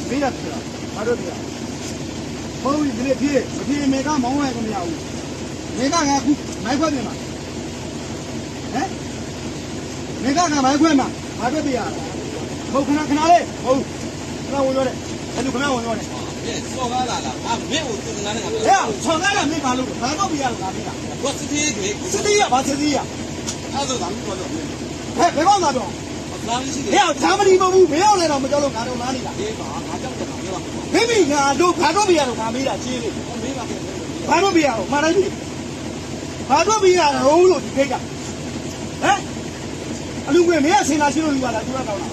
မေးတာပြောဘာလို့ပြောဘုန်းကြီးဒီနေ့ပြေးမပြေမေကမောင်းလိုက်မရဘူးမေကငါခုမိုက်ခွက်ပြင်မှာဟမ်မေကငါမိုက်ခွက်မှာဘာပြပြရဟုတ်ခဏလေးဟုတ်ခဏဝင်ရောတယ်အဲ့လိုခဏဝင်ရောတယ်ဆောကားလာလားမင်းကိုသူငါနဲ့ငါပြောဟဲ့ဆောကားလာမင်းဘာလို့ဘာတော့ပြရလို့ငါပြေးတာဘာစတိကြီးစတိရဘာစတိရအဲ့ဒါကမပြောတော့ဟဲ့ဘယ်ကောင်းသားပြောလာမရှိဟဲ့ဓာမဒီမဟုတ်ဘူးမရောက်လဲတော့မကြောက်လို့ငါတော့လားနေတာအေးပါငါကြောက်တယ်ငါပြောပါမိမိငါတို့ဘာတော့ပြရလို့ငါမေးတာချင်းလေမေးပါခဲ့ဘာတော့ပြရလို့မှန်တယ်ပြီဘာတော့ပြရတော့လို့ဒီခိတ်ကဟမ်အလူငွေမင်းကစင်လာရှိလို့ယူလာသူကကောင်းလား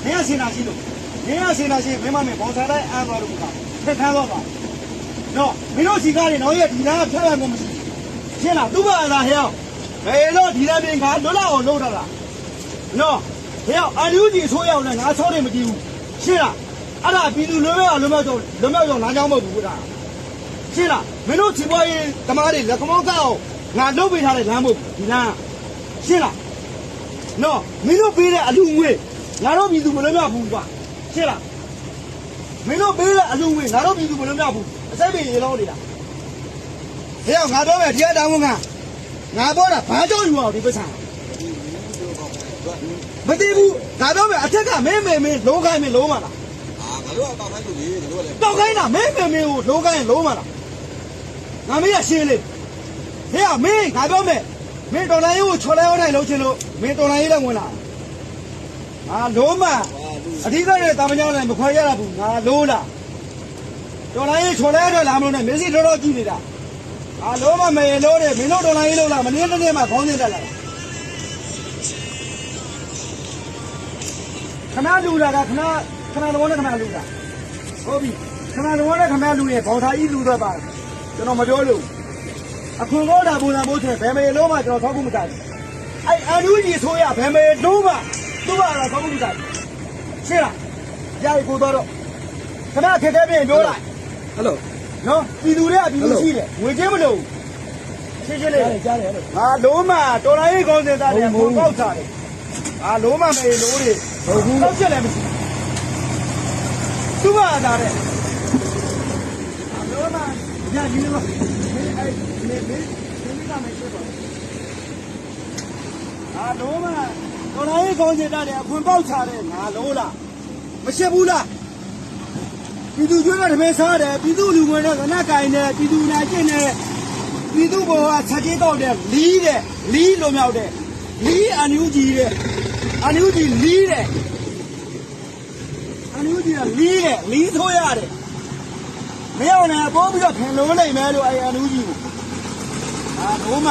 မင်းကစင်လာရှိလို့မင်းကစင်လာရှိမင်းမမေဘောစားတိုင်းအမ်းသွားလို့ကထက်ထမ်းတော့ပါနော်မင်းတို့စီကားတွေတော့ရဲ့ဒီနားဖြတ်ရမှာမရှိရှင်းလားသူ့ဘာသာဟဲ့ဘယ်တော့ဒီနားပြင်ကလွတ်လောက်အောင်လုပ်တာလားနော်ဟဲ့အလူကြီးဆိုးရောက်နေငါချောတယ်မကြည့်ဘူးရှင်းလားအဲ့ဒါပြည်သူလွတ်မြောက်ကြောင်းနားကြောင်းမဟုတ်ဘူးကွာရှင်းလားမင်းတို့ချီပွားရေးဓမ္မတွေလက်ကမောကောက်ငါလုတ်ပေးထားတဲ့လမ်းမဟုတ်ဘူးဒီလမ်းရှင်းလားနော်မင်းတို့ပေးတဲ့အလူငွေငါတို့ပြည်သူမလွတ်မြောက်ဘူးကွာရှင်းလားမင်းတို့ပေးတဲ့အလူငွေငါတို့ပြည်သူမလွတ်မြောက်ဘူးအစိပ်ပြေရေလုံးနေတာဟဲ့ငါတော့မယ်ဒီအတောင်ကငါပေါ်တာဘာကြောင့်ယူအောင်ဒီပစ္စံမတည်ဘူးငါတော့မယ်အထက်ကမင်းလုံးခိုင်းမင်းလုံးမလားငါတို့ကတောက်ခိုင်းလို့လေငါတို့လည်းတောက်ခိုင်းတာမင်းကိုလုံးခိုင်းလုံးမလားငါမေးရရှင်းလေဟဲ့မင်းငါပြောမယ်မင်းတော်လိုင်းရေးကိုချော်လဲအောင်နိုင်လို့ချင်းလို့မင်းတော်လိုင်းရေးလည်းဝင်လာငါလုံးမအဓိကရဲ့တာမညောင်းလည်းမခွဲရတာဘူးငါလုံးလားတော်လိုင်းရေးချော်လဲတော့လာမလို့နဲ့မျက်စိတော်ကြည့်နေတာလုံးမမေလို့တယ်မင်းတို့တော်လိုင်းရေးလို့လားမင်းတစ်နေ့မှခေါင်းစဉ်တက်လာတာခဏလူတာကခဏတော့နဲ့ခဏလူတာဟုတ်ပြီခဏတော့နဲ့ခဏလူရဲ့ဘောင်သားကြီးလူတော့ပါကျွန်တော်မပြောလို့အခုတော့ဒါပုံစံပို့ချင်ဘယ်မေလုံးမှကျွန်တော်ထောက်ခုမကြဘူးအဲ့အန်ယူကြီးဆိုရဘယ်မေလုံးမှသူ့ဘာတော့ထောက်ခုမကြဘူးရှင်းလားကြာကိုတော့ခဏထက်တဲ့ပြင်ပြောလိုက်ဟယ်လိုနော်ပြည်သူတွေကပြည်သူရှိတယ်ငွေချင်းမလို့ရှင်းလေးကြားတယ်ငါလုံးမတော်လိုင်းကောင်းစင်သားတွေပုံပေါက်ထားတယ်လုံးမမေလို့တွေဟုတ်တော့ချက်လည်းမရှိသူ့ဘာသာတဲ့လုံးမညကြီးလို့အဲ့နေကမရှိတော့လုံးမတော်လိုင်းကောင်းစင်သားတွေအခွင့်ပေါက်ချတယ်ငါလုံးလားမရှိဘူးလားပြည်သူကျွေးတဲ့ဓမေစားတယ်ပြည်သူလူငွေနဲ့ကနကင်တယ်ပြည်သူနာကျင့်တယ်ပြည်သူဘောကချက်ကြီးတော့တယ်လီးလိုမြောက်တယ်လီးအန်ယူကြီးတဲ့အန်ယူကြီးလီးတယ်အန်ယူကြီးကလီးတယ်လီးထိုးရတယ်မရောက်နဲ့ပိုးပြီးတော့ခင်လို့နိုင်မယ်လို့အဲ့အန်ယူကြီးကိုလုံးမ